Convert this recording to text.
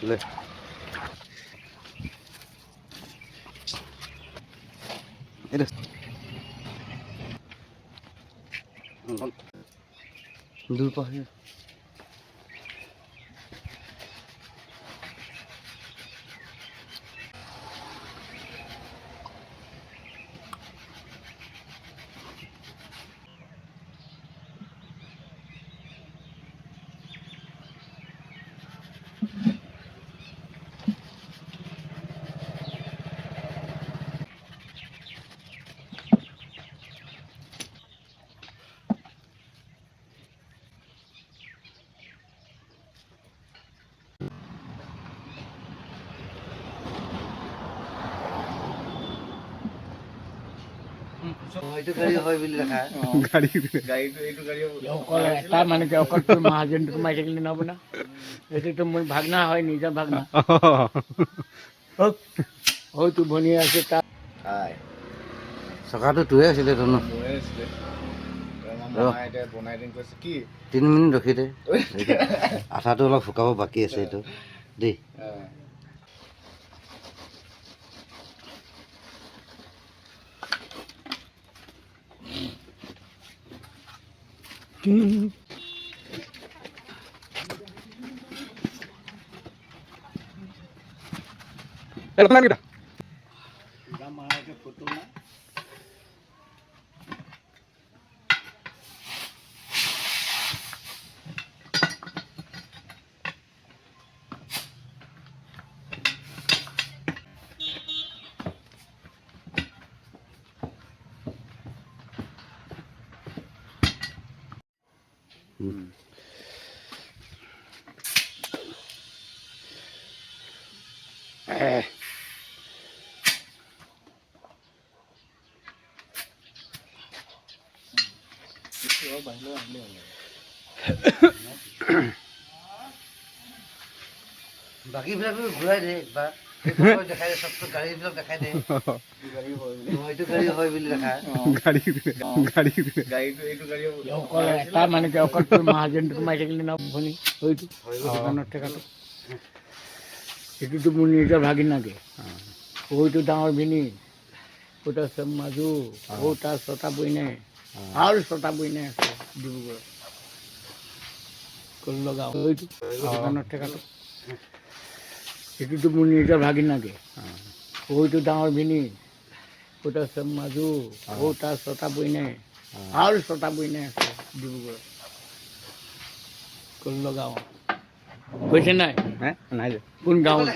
ले दूर पाहिजे महाजन मार नब ना ये तो मैं भागना है निजा भागना हो तू भनी आसे चकाটো তোৱে আছিলে তো ন 3 মিনিট ৰখি দে আঠাটো অলপ শুকাব বাকী আছে এইটো দেই বাকি বিলাকো ঘূৰাই দে একবাৰ দেখাই দে সবটো গাড়ীবিলাক দেখাই দে এইটো গাড়ী হয় বুলি দেখা এটা মানে কি অকল মহাজনটো মাৰি থাকিলে ন ভনী হয়তো দোকানত ঠেকাটো এইটোতো মোৰ নিজৰ ভাগিনাকে সৰুটো ডাঙৰ ভিনী ওটা সব মাজু ওটা ছটা বইনে আৰু ছটা বইনে আছে ডিব্ৰুগড় কল লগাও হয়তো দোকানত ঠেকাটো এইটোতো মোৰ নিজৰ ভাগিনাকে সৰুটো ডাঙৰ ভিনী ওটা সব মাজু ওটা ছটা বইনে আৰু ছটা বইনে আছে ডিব্ৰুগড় কল লগাও কৈছে নাই কোন গাঁৱত